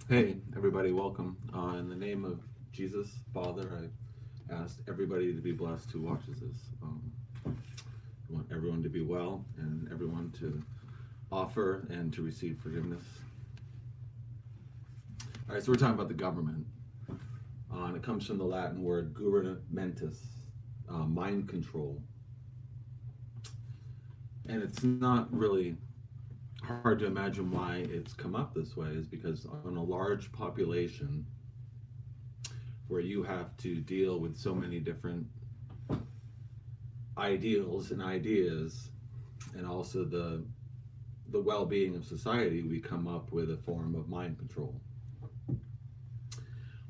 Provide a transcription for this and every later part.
Hey, everybody, welcome. In the name of Jesus, Father, I ask everybody to be blessed who watches this. I want everyone to be well and everyone to offer and to receive forgiveness. All right, so we're talking about the government. And it comes from the Latin word gubermentis, mind control. And it's not really hard to imagine why it's come up this way, is because on a large population where you have to deal with so many different ideals and ideas and also the well-being of society, we come up with a form of mind control.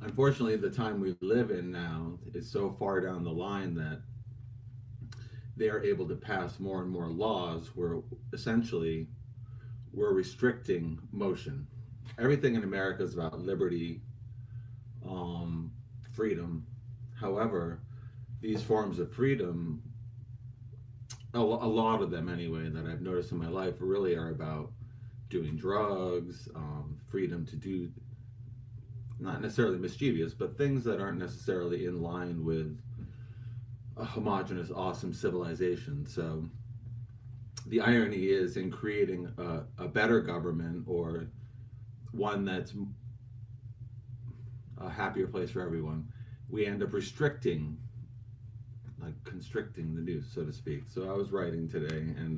Unfortunately, the time we live in now is so far down the line that they are able to pass more and more laws where essentially we're restricting motion. Everything in America is about liberty, freedom. However, these forms of freedom, a lot of them anyway, that I've noticed in my life, really are about doing drugs, freedom to do not necessarily mischievous, but things that aren't necessarily in line with a homogenous, awesome civilization. So the irony is in creating a better government or one that's a happier place for everyone, we end up restricting, like constricting the news, so to speak. So I was writing today, and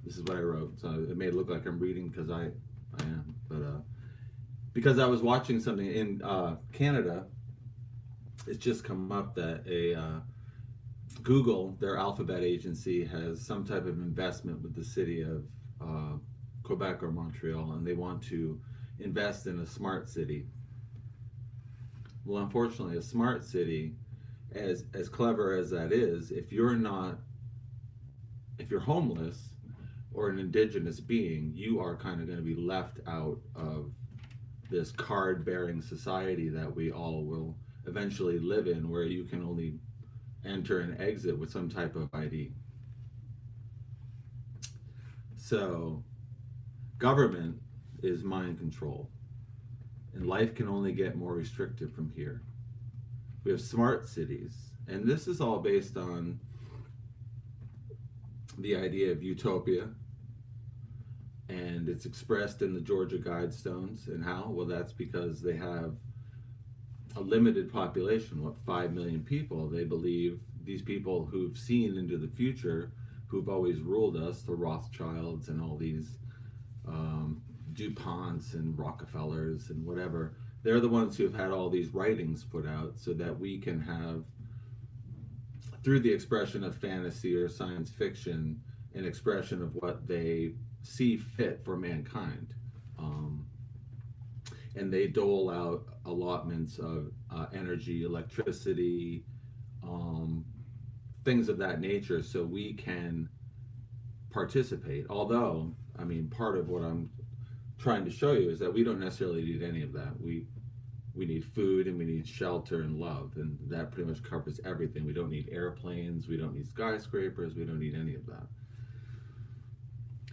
this is what I wrote. So it may look like I'm reading because I am, but because I was watching something in Canada, it's just come up that a Google, their alphabet agency, has some type of investment with the city of Quebec or Montreal, and they want to invest in a smart city. Well, unfortunately, a smart city, as clever as that is, if you're homeless or an indigenous being, you are kind of going to be left out of this card bearing society that we all will eventually live in, where you can only enter and exit with some type of ID. So, government is mind control, and life can only get more restrictive from here. We have smart cities, and this is all based on the idea of utopia, and it's expressed in the Georgia Guidestones. And how? Well, that's because they have a limited population, what, 5 million people. They believe these people who've seen into the future, who've always ruled us, the Rothschilds and all these DuPonts and Rockefellers and whatever, they're the ones who have had all these writings put out so that we can have, through the expression of fantasy or science fiction, an expression of what they see fit for mankind. And they dole out allotments of energy, electricity, um, things of that nature, so we can participate. Although, I mean, part of what I'm trying to show you is that we don't necessarily need any of that. We need food and we need shelter and love, and that pretty much covers everything. We don't need airplanes, we don't need skyscrapers, we don't need any of that.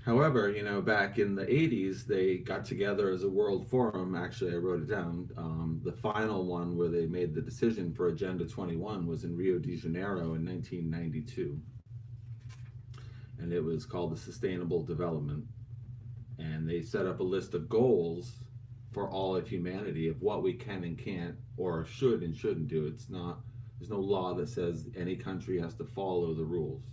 However, back in the 80s, they got together as a world forum. Actually, I wrote it down. The final one where they made the decision for Agenda 21 was in Rio de Janeiro in 1992. And it was called the Sustainable Development. And they set up a list of goals for all of humanity of what we can and can't, or should and shouldn't do. There's no law that says any country has to follow the rules.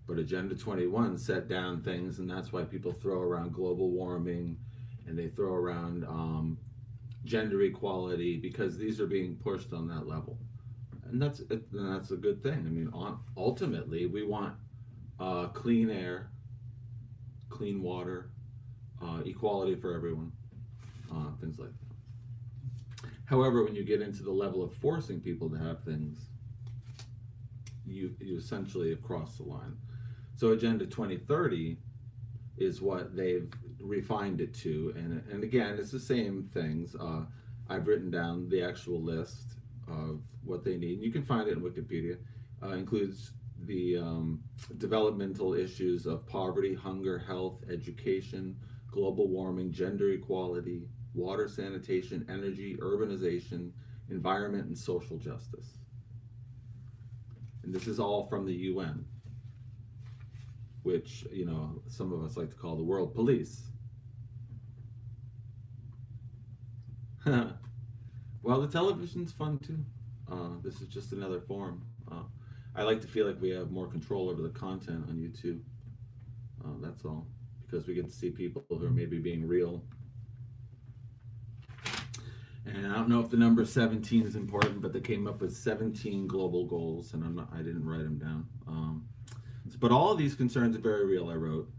But Agenda 21 set down things, and that's why people throw around global warming and they throw around gender equality, because these are being pushed on that level. And that's a good thing. I mean, ultimately, we want clean air, clean water, equality for everyone, things like that. However, when you get into the level of forcing people to have things, you essentially have crossed the line. So Agenda 2030 is what they've refined it to, and again, it's the same things. I've written down the actual list of what they need. You can find it in Wikipedia. Includes the developmental issues of poverty, hunger, health, education, global warming, gender equality, water, sanitation, energy, urbanization, environment, and social justice. And this is all from the UN, which, some of us like to call the world police. Well, the television's fun too. This is just another form. I like to feel like we have more control over the content on YouTube. That's all. Because we get to see people who are maybe being real. And I don't know if the number 17 is important, but they came up with 17 global goals, and I didn't write them down. But all of these concerns are very real, I wrote.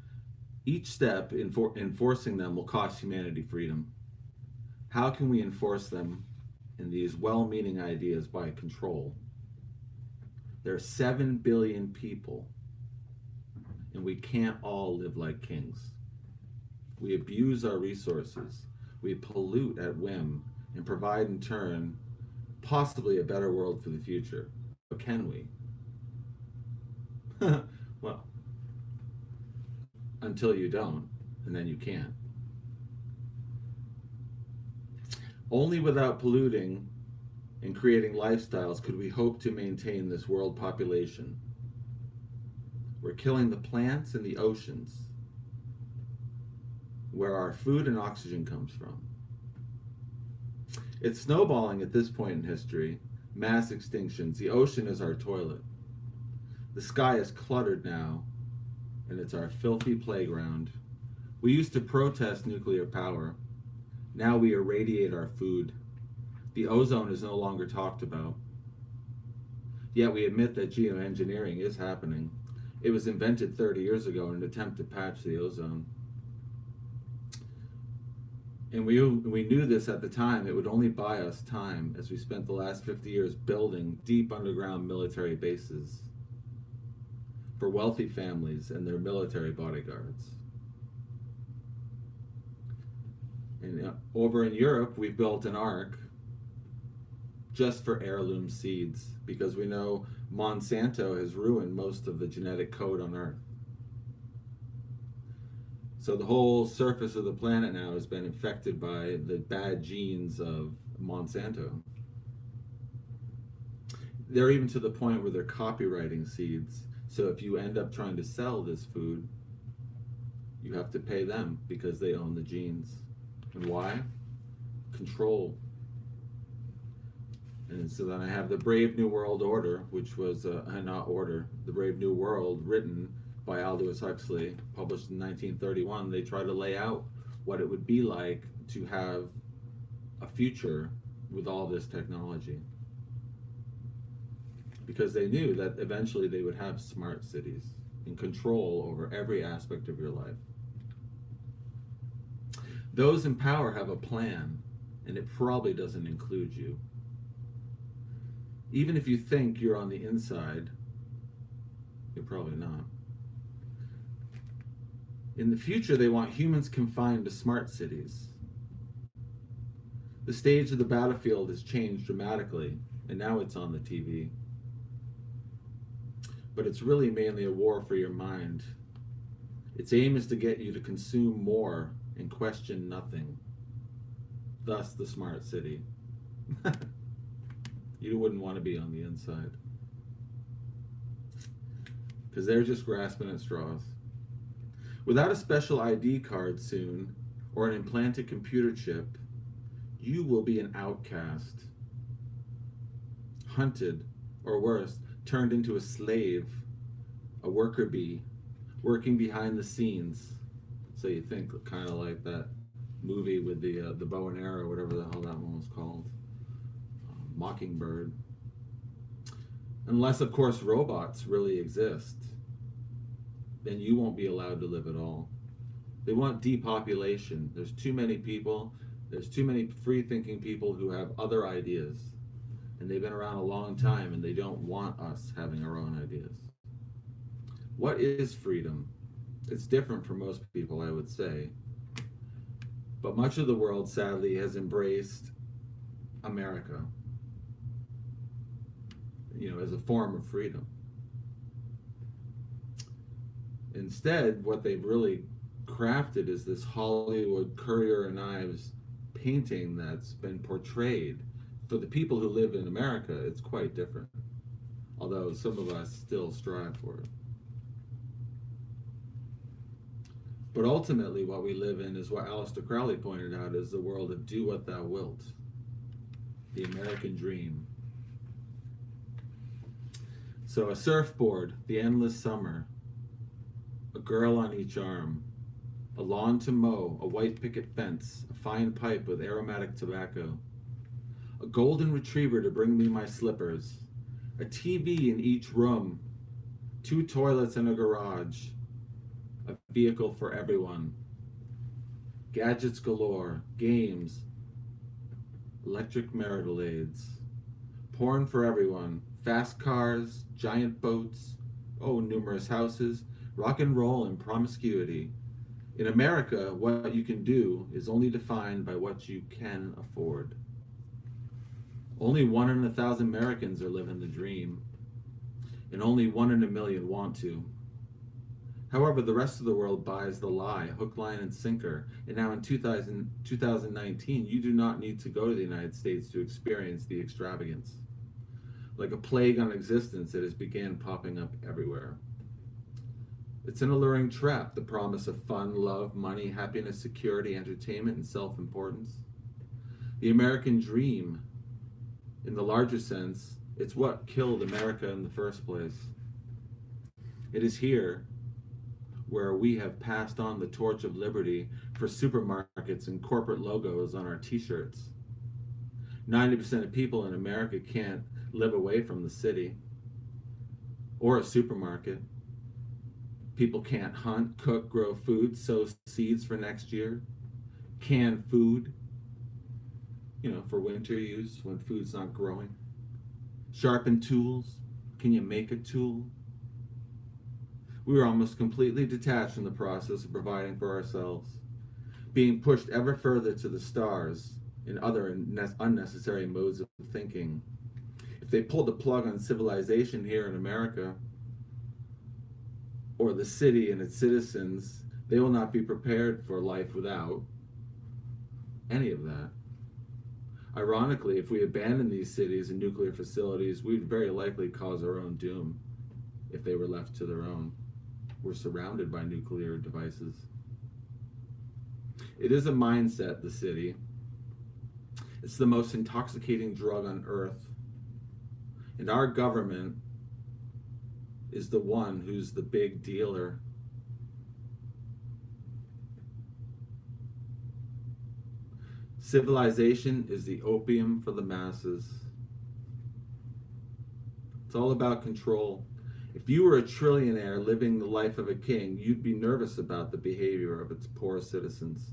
Each step in enforcing them will cost humanity freedom. How can we enforce them in these well-meaning ideas by control? There are 7 billion people, and we can't all live like kings. We abuse our resources. We pollute at whim and provide in turn possibly a better world for the future. But can we? Well, until you don't, and then you can't. Only without polluting and creating lifestyles could we hope to maintain this world population. We're killing the plants and the oceans, where our food and oxygen comes from. It's snowballing at this point in history. Mass extinctions. The ocean is our toilet. The sky is cluttered now, and it's our filthy playground. We used to protest nuclear power. Now we irradiate our food. The ozone is no longer talked about. Yet we admit that geoengineering is happening. It was invented 30 years ago in an attempt to patch the ozone. And we knew this at the time. It would only buy us time, as we spent the last 50 years building deep underground military bases for wealthy families and their military bodyguards. And over in Europe, we built an ark just for heirloom seeds, because we know Monsanto has ruined most of the genetic code on Earth. So the whole surface of the planet now has been infected by the bad genes of Monsanto. They're even to the point where they're copywriting seeds. So if you end up trying to sell this food, you have to pay them because they own the genes. And why? Control. And so then I have the Brave New World Order, which was not order, the Brave New World, written by Aldous Huxley, published in 1931. They try to lay out what it would be like to have a future with all this technology. Because they knew that eventually they would have smart cities and control over every aspect of your life. Those in power have a plan, and it probably doesn't include you. Even if you think you're on the inside, you're probably not. In the future, they want humans confined to smart cities. The stage of the battlefield has changed dramatically, and now it's on the TV. But it's really mainly a war for your mind. Its aim is to get you to consume more and question nothing. Thus, the smart city. You wouldn't want to be on the inside, because they're just grasping at straws. Without a special ID card soon, or an implanted computer chip, you will be an outcast, hunted, or worse, turned into a slave, a worker bee, working behind the scenes. So you think kind of like that movie with the bow and arrow, whatever the hell that one was called, Mockingbird. Unless, of course, robots really exist, then you won't be allowed to live at all. They want depopulation. There's too many people. There's too many free-thinking people who have other ideas. And they've been around a long time, and they don't want us having our own ideas. What is freedom? It's different for most people, I would say. But much of the world, sadly, has embraced America, as a form of freedom. Instead, what they've really crafted is this Hollywood Courier and Ives painting that's been portrayed. For the people who live in America, it's quite different, although some of us still strive for it. But ultimately, what we live in is what Aleister Crowley pointed out is the world of do what thou wilt, the American dream. So a surfboard, the endless summer, a girl on each arm, a lawn to mow, a white picket fence, a fine pipe with aromatic tobacco, a golden retriever to bring me my slippers, a TV in each room, 2 toilets and a garage, a vehicle for everyone, gadgets galore, games, electric marital aids, porn for everyone, fast cars, giant boats, oh, numerous houses, rock and roll and promiscuity. In America, what you can do is only defined by what you can afford. Only 1 in 1,000 Americans are living the dream, and only 1 in a million want to. However, the rest of the world buys the lie, hook, line, and sinker. And now in 2019, you do not need to go to the United States to experience the extravagance. Like a plague on existence, it has began popping up everywhere. It's an alluring trap, the promise of fun, love, money, happiness, security, entertainment, and self-importance. The American dream, in the larger sense, it's what killed America in the first place. It is here where we have passed on the torch of liberty for supermarkets and corporate logos on our t-shirts. 90% of people in America can't live away from the city or a supermarket. People can't hunt, cook, grow food, sow seeds for next year, can food, for winter use when food's not growing. Sharpen tools. Can you make a tool? We are almost completely detached from the process of providing for ourselves, being pushed ever further to the stars in other unnecessary modes of thinking. If they pulled the plug on civilization here in America, or the city and its citizens, they will not be prepared for life without any of that. Ironically, if we abandon these cities and nuclear facilities, we'd very likely cause our own doom if they were left to their own. We're surrounded by nuclear devices. It is a mindset, the city. It's the most intoxicating drug on earth. And our government is the one who's the big dealer. Civilization is the opium for the masses. It's all about control. If you were a trillionaire living the life of a king, you'd be nervous about the behavior of its poor citizens,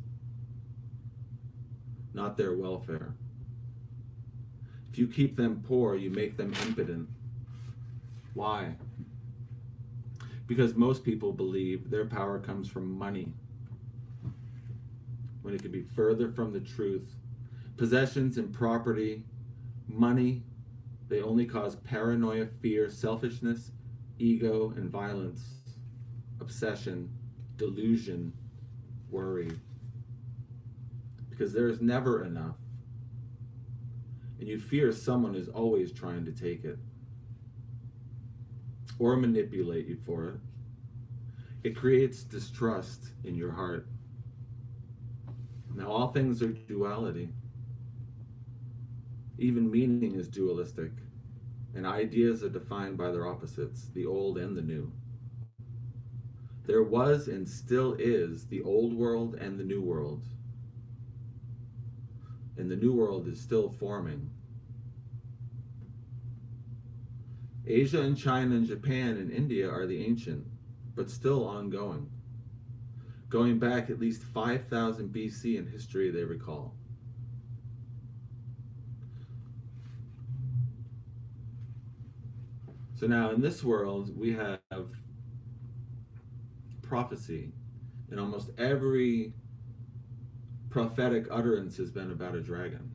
not their welfare. If you keep them poor, you make them impotent. Why? Because most people believe their power comes from money, when it could be further from the truth. Possessions and property, money, they only cause paranoia, fear, selfishness, ego, and violence, obsession, delusion, worry. Because there is never enough. And you fear someone is always trying to take it or manipulate you for it. It creates distrust in your heart. Now, all things are duality. Even meaning is dualistic, and ideas are defined by their opposites, the old and the new. There was and still is the old world and the new world. And the new world is still forming. Asia and China and Japan and India are the ancient, but still ongoing. Going back at least 5,000 BC in history they recall. So now in this world, we have prophecy, and almost every prophetic utterance has been about a dragon.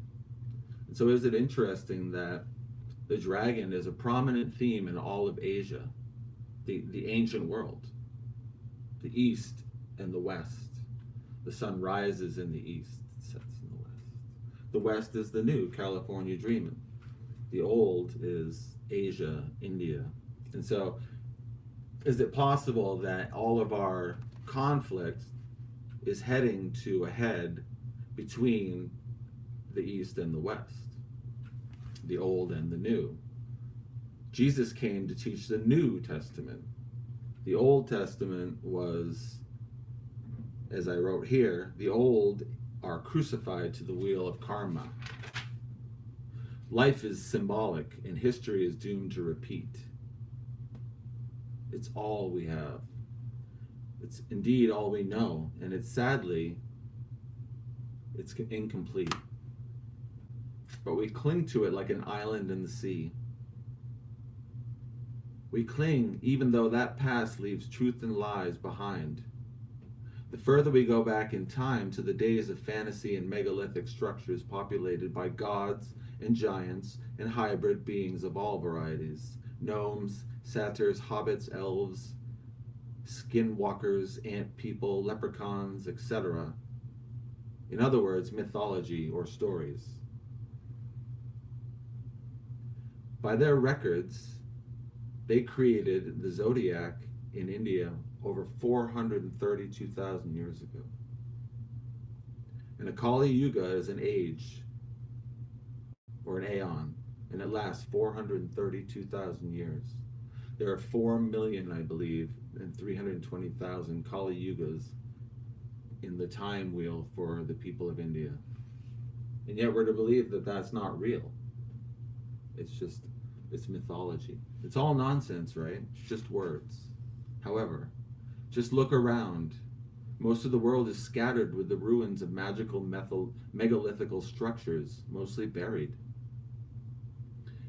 And so is it interesting that the dragon is a prominent theme in all of Asia, the ancient world, the East and the West. The sun rises in the East, it sets in the West. The West is the new, California dreaming. The old is Asia, India. And so, is it possible that all of our conflict is heading to a head between the East and the West, the old and the new? Jesus came to teach the New Testament. The Old Testament was, as I wrote here, the old are crucified to the wheel of karma. Life is symbolic, and history is doomed to repeat. It's all we have. It's indeed all we know, and it's sadly, it's incomplete. But we cling to it like an island in the sea. We cling even though that past leaves truth and lies behind. The further we go back in time to the days of fantasy and megalithic structures populated by gods and giants and hybrid beings of all varieties, gnomes, satyrs, hobbits, elves, skinwalkers, ant people, leprechauns, etc. In other words, mythology or stories. By their records, they created the zodiac in India over 432,000 years ago. And a Kali Yuga is an age, or an aeon, and it lasts 432,000 years. There are 4 million, I believe, and 320,000 Kali Yugas in the time wheel for the people of India. And yet we're to believe that that's not real. It's mythology. It's all nonsense, right? Just words. However, just look around. Most of the world is scattered with the ruins of magical megalithical structures, mostly buried,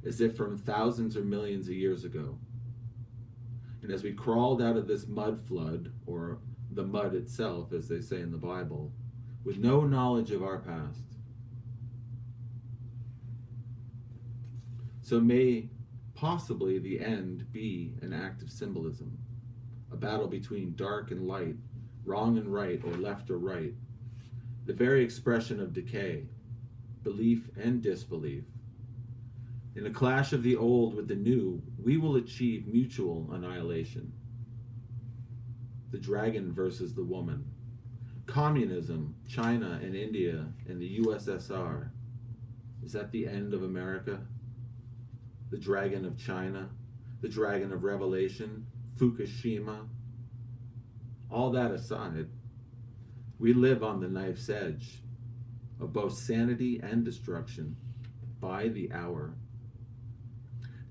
as if from thousands or millions of years ago. And as we crawled out of this mud flood, or the mud itself, as they say in the Bible, with no knowledge of our past, so may possibly the end be an act of symbolism, a battle between dark and light, wrong and right, or left or right, the very expression of decay, belief and disbelief. In a clash of the old with the new, we will achieve mutual annihilation. The dragon versus the woman. Communism, China and India and the USSR. Is that the end of America? The dragon of China, the dragon of Revelation, Fukushima. All that aside, we live on the knife's edge of both sanity and destruction by the hour.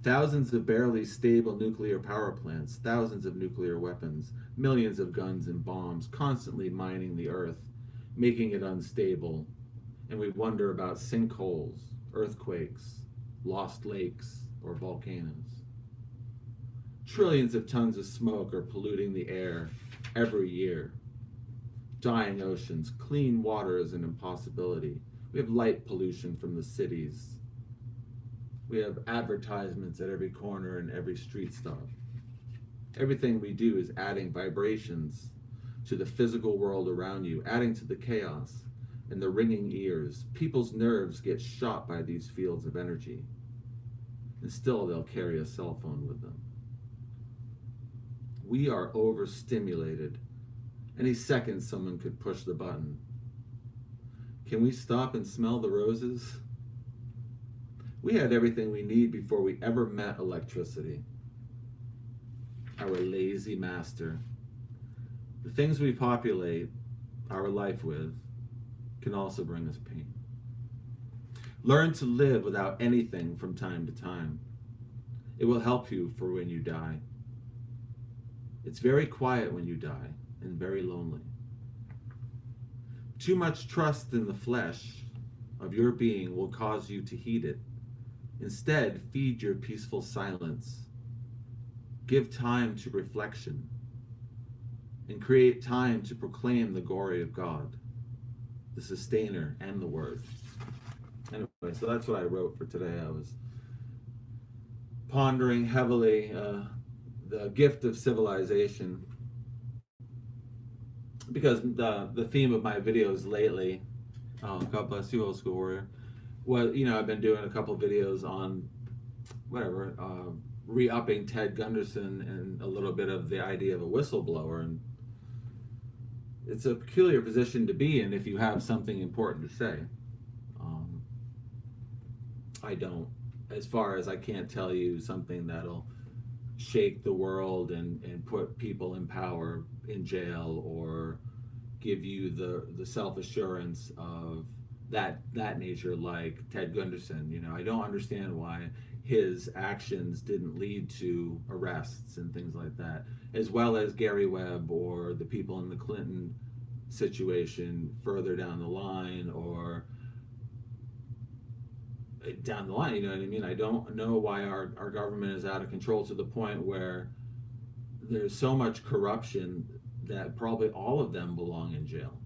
Thousands of barely stable nuclear power plants, thousands of nuclear weapons, millions of guns and bombs constantly mining the earth, making it unstable, and we wonder about sinkholes, earthquakes, lost lakes, or volcanoes. Trillions of tons of smoke are polluting the air every year. Dying oceans, clean water is an impossibility. We have light pollution from the cities. We have advertisements at every corner and every street stop. Everything we do is adding vibrations to the physical world around you, adding to the chaos and the ringing ears. People's nerves get shot by these fields of energy. And still they'll carry a cell phone with them. We are overstimulated. Any second someone could push the button. Can we stop and smell the roses? We had everything we need before we ever met electricity. Our lazy master. The things we populate our life with can also bring us pain. Learn to live without anything from time to time. It will help you for when you die. It's very quiet when you die and very lonely. Too much trust in the flesh of your being will cause you to heed it. Instead, feed your peaceful silence. Give time to reflection and create time to proclaim the glory of God, the sustainer and the word. Anyway, so that's what I wrote for today. I was pondering heavily the gift of civilization, because the theme of my videos lately, oh, God bless you, old school warrior. well, I've been doing a couple videos on whatever, re-upping Ted Gunderson and a little bit of the idea of a whistleblower, and it's a peculiar position to be in if you have something important to say. Um, I don't. As far as I can't tell you something that'll shake the world and put people in power in jail, or give you the self assurance of that nature, like Ted Gunderson. I don't understand why his actions didn't lead to arrests and things like that, as well as Gary Webb or the people in the Clinton situation further down the line, or down the line. You know what I mean? I don't know why our government is out of control to the point where there's so much corruption that probably all of them belong in jail,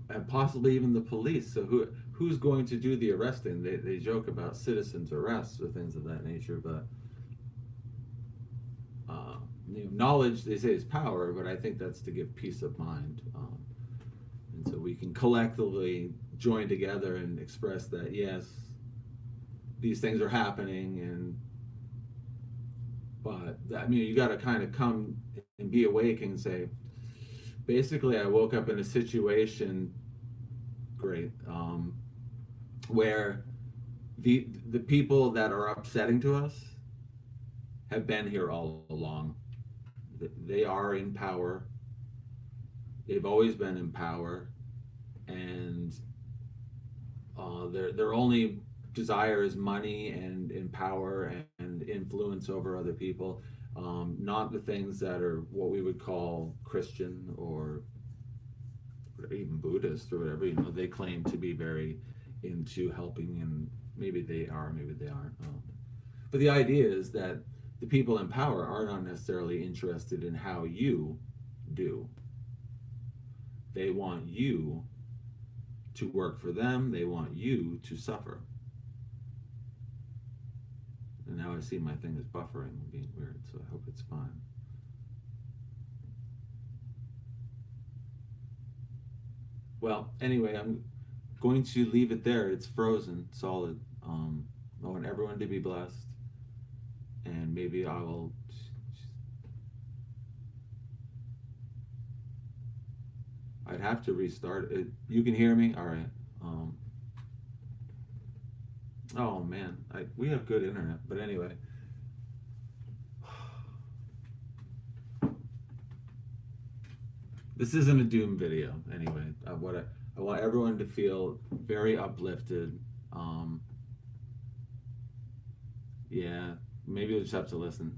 and possibly even the police. So who's going to do the arresting? They joke about citizens arrests or things of that nature, but knowledge, they say, is power, but I think that's to give peace of mind, and so we can collectively join together and express that, yes, these things are happening, and but I mean, you got to kind of come and be awake and say, basically, I woke up in a situation, great, where the people that are upsetting to us have been here all along. They are in power. They've always been in power, and their only desire is money and power and influence over other people. Not the things that are what we would call Christian or even Buddhist or whatever. They claim to be very into helping, and maybe they are, maybe they aren't. But the idea is that the people in power are not necessarily interested in how you do. They want you to work for them. They want you to suffer. And now I see my thing is buffering and being weird, so I hope it's fine. Well, anyway, I'm going to leave it there. It's frozen, solid. I want everyone to be blessed, and maybe I will. I'd have to restart it. You can hear me? All right. Oh man, we have good internet, but anyway. This isn't a doom video, anyway. I want everyone to feel very uplifted. Yeah, maybe you'll just have to listen.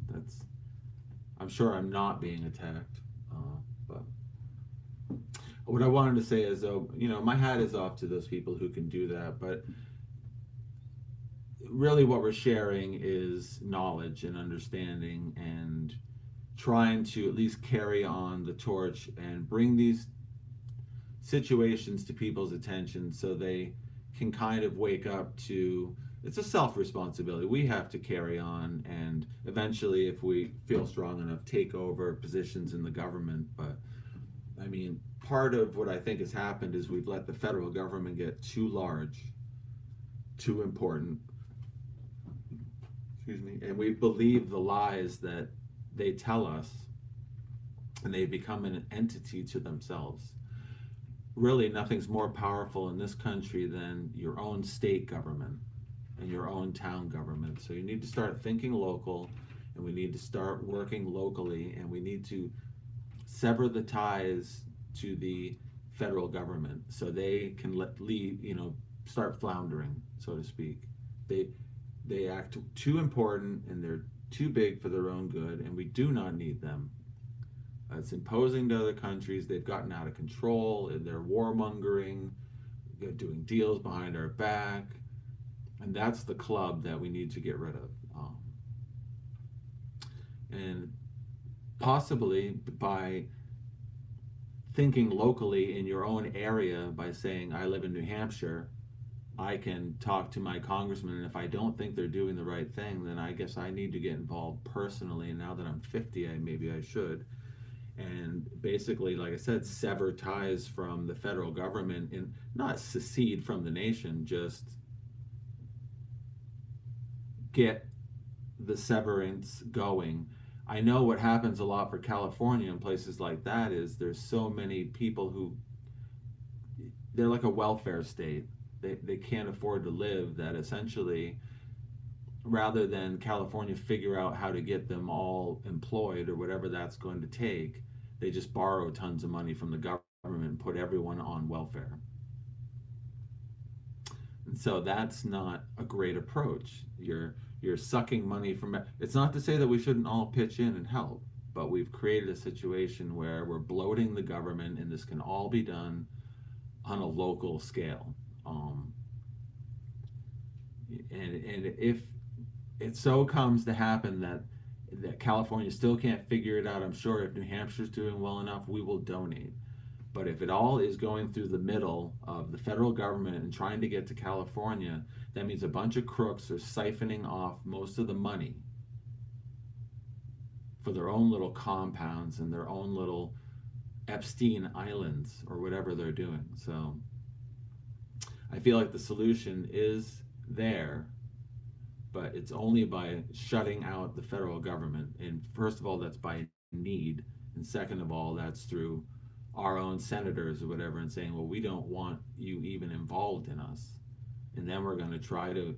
I'm sure I'm not being attacked, but what I wanted to say is, though, my hat is off to those people who can do that, but really what we're sharing is knowledge and understanding, and trying to at least carry on the torch and bring these situations to people's attention so they can kind of wake up to, it's a self-responsibility. We have to carry on, and eventually, if we feel strong enough, take over positions in the government. But I mean, part of what I think has happened is we've let the federal government get too large, too important, excuse me, and we believe the lies that they tell us, and they become an entity to themselves. Really, nothing's more powerful in this country than your own state government and your own town government. So you need to start thinking local, and we need to start working locally, and we need to sever the ties to the federal government so they can start floundering, so to speak. They act too important, and they're too big for their own good, and we do not need them. It's imposing to other countries. They've gotten out of control, and they're warmongering, they're doing deals behind our back, and that's the club that we need to get rid of. And possibly by thinking locally in your own area, by saying, I live in New Hampshire, I can talk to my congressman, and if I don't think they're doing the right thing, then I guess I need to get involved personally, and now that I'm 50, maybe I should. and basically, like I said, sever ties from the federal government and not secede from the nation, just get the severance going. I know what happens a lot for California and places like that is there's so many people who they're like a welfare state. They can't afford to live, that essentially rather than California figure out how to get them all employed or whatever that's going to take, they just borrow tons of money from the government and put everyone on welfare. And so that's not a great approach. You're sucking money from it. It's not to say that we shouldn't all pitch in and help, but we've created a situation where we're bloating the government, and this can all be done on a local scale. Um, and if it so comes to happen that California still can't figure it out, I'm sure if New Hampshire's doing well enough, we will donate. But if it all is going through the middle of the federal government and trying to get to California, that means a bunch of crooks are siphoning off most of the money for their own little compounds and their own little Epstein Islands or whatever they're doing. So I feel like the solution is there, but it's only by shutting out the federal government. And first of all, that's by need. And second of all, that's through our own senators or whatever and saying, well, we don't want you even involved in us. And then we're going to try to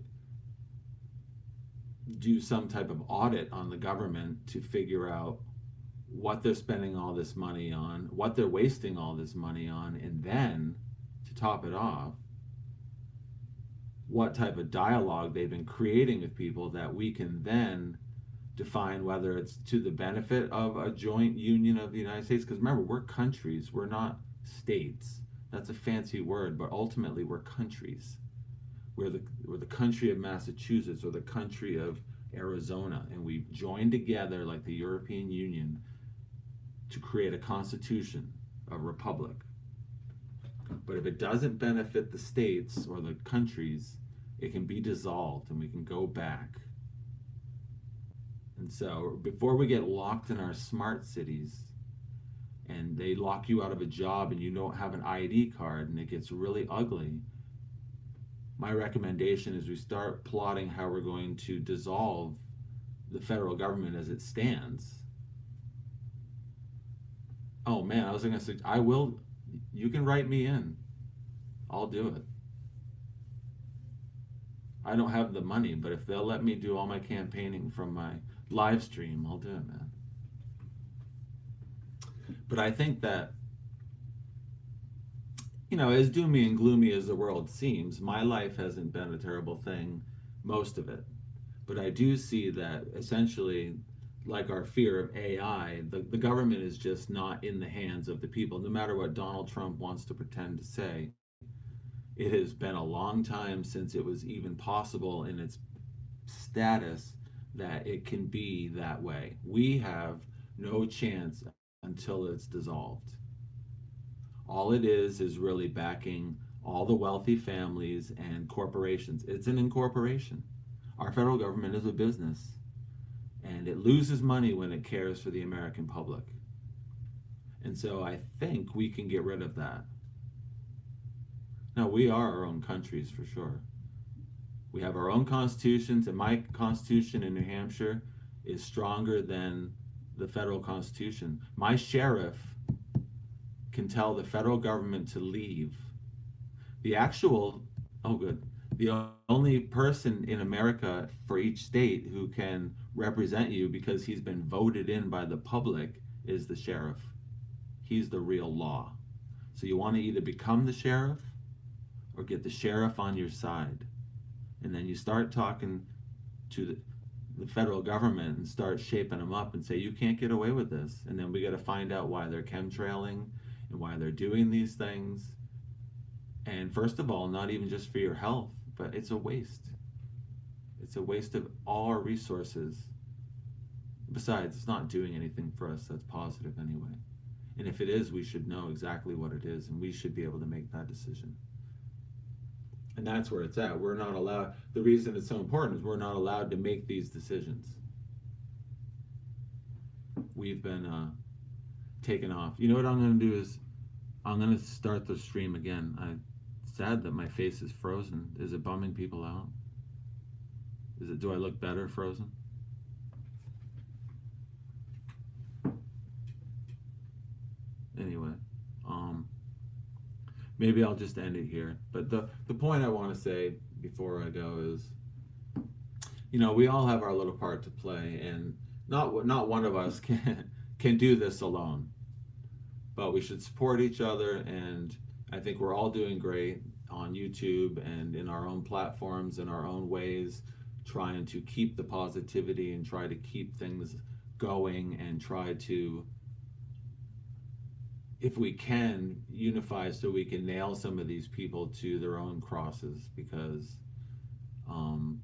do some type of audit on the government to figure out what they're spending all this money on, what they're wasting all this money on, and then to top it off, what type of dialogue they've been creating with people that we can then define whether it's to the benefit of a joint union of the United States. Because remember, we're countries, we're not states. That's a fancy word, but ultimately we're countries. We're the country of Massachusetts or the country of Arizona, and we've joined together like the European Union to create a constitution, a republic. But if it doesn't benefit the states or the countries, it can be dissolved and we can go back. And so before we get locked in our smart cities and they lock you out of a job and you don't have an ID card and it gets really ugly, my recommendation is we start plotting how we're going to dissolve the federal government as it stands. Oh man, I was going to say, I will, you can write me in. I'll do it. I don't have the money, but if they'll let me do all my campaigning from my live stream, I'll do it, man. But I think that, as doomy and gloomy as the world seems, my life hasn't been a terrible thing, most of it. But I do see that essentially, like our fear of AI, the government is just not in the hands of the people, no matter what Donald Trump wants to pretend to say. It has been a long time since it was even possible in its status that it can be that way. We have no chance until it's dissolved. All it is really backing all the wealthy families and corporations. It's an incorporation. Our federal government is a business, and it loses money when it cares for the American public. And so I think we can get rid of that. Now, we are our own countries for sure. We have our own constitutions, and my constitution in New Hampshire is stronger than the federal constitution. My sheriff can tell the federal government to leave. The actual, oh good, the only person in America for each state who can represent you because he's been voted in by the public is the sheriff. He's the real law. So you want to either become the sheriff or get the sheriff on your side. And then you start talking to the federal government and start shaping them up and say, you can't get away with this. And then we got to find out why they're chemtrailing and why they're doing these things. And first of all, not even just for your health, but it's a waste. It's a waste of all our resources. Besides, it's not doing anything for us that's positive anyway. And if it is, we should know exactly what it is, and we should be able to make that decision. And that's where it's at. We're not allowed, the reason it's so important is we're not allowed to make these decisions. We've been taken off. You know what I'm going to do is I'm going to start the stream again. I'm sad that my face is frozen. Is it bumming people out? Is it? Do I look better frozen? Anyway, um, maybe I'll just end it here. But the point I want to say before I go is, we all have our little part to play, and not one of us can do this alone. But we should support each other, and I think we're all doing great on YouTube and in our own platforms in our own ways, trying to keep the positivity and try to keep things going and try to, if we can, unify so we can nail some of these people to their own crosses, because um,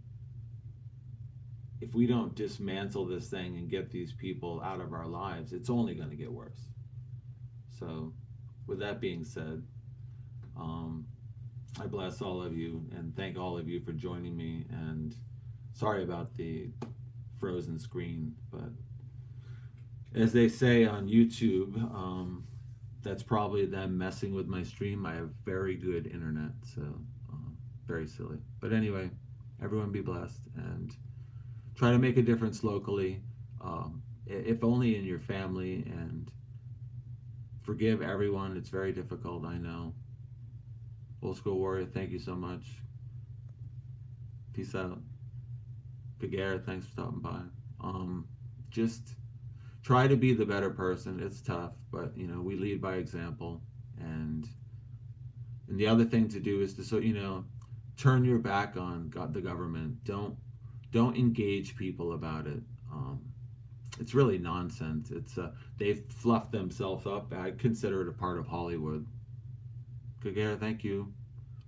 if we don't dismantle this thing and get these people out of our lives, it's only going to get worse. So, with that being said, um, I bless all of you and thank all of you for joining me. And sorry about the frozen screen, but as they say on YouTube, that's probably them messing with my stream. I have very good internet, so very silly. But anyway, everyone be blessed and try to make a difference locally, if only in your family, and forgive everyone. It's very difficult, I know. Old School Warrior, thank you so much. Peace out. Figuera, thanks for stopping by. Just try to be the better person. It's tough, but we lead by example. And the other thing to do is to turn your back on the government. Don't engage people about it. It's really nonsense. They've fluffed themselves up. I consider it a part of Hollywood. Gagera, thank you.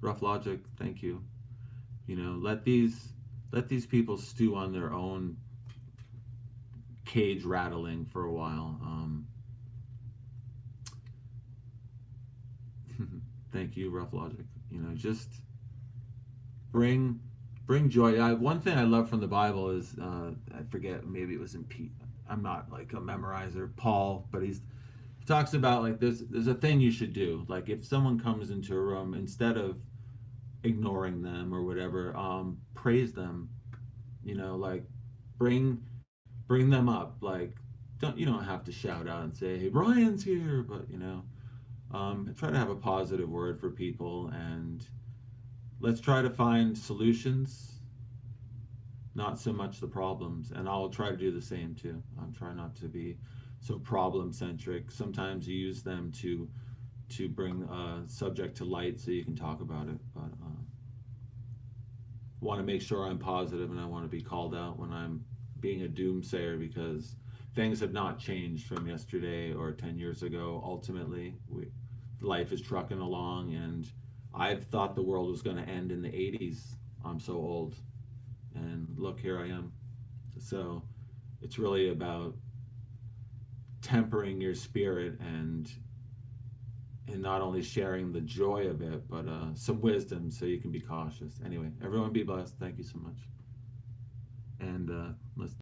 Rough Logic, thank you. Let these people stew on their own cage rattling for a while. Thank you, Rough Logic. Just bring joy. One thing I love from the Bible is I forget, maybe it was in Pete. I'm not like a memorizer, Paul, but he talks about like there's a thing you should do. Like if someone comes into a room, instead of ignoring them or whatever, praise them. Like bring them up. Like you don't have to shout out and say, "Hey, Brian's here," but try to have a positive word for people, and let's try to find solutions, not so much the problems. And I'll try to do the same too. I'm trying not to be so problem centric. Sometimes you use them to bring a subject to light so you can talk about it, but want to make sure I'm positive, and I want to be called out when I'm being a doomsayer, because things have not changed from yesterday or 10 years ago. Ultimately, life is trucking along, and I've thought the world was going to end in the 80s. I'm so old, and look, here I am. So it's really about tempering your spirit and not only sharing the joy of it, but some wisdom so you can be cautious. Anyway, everyone be blessed. Thank you so much. And let's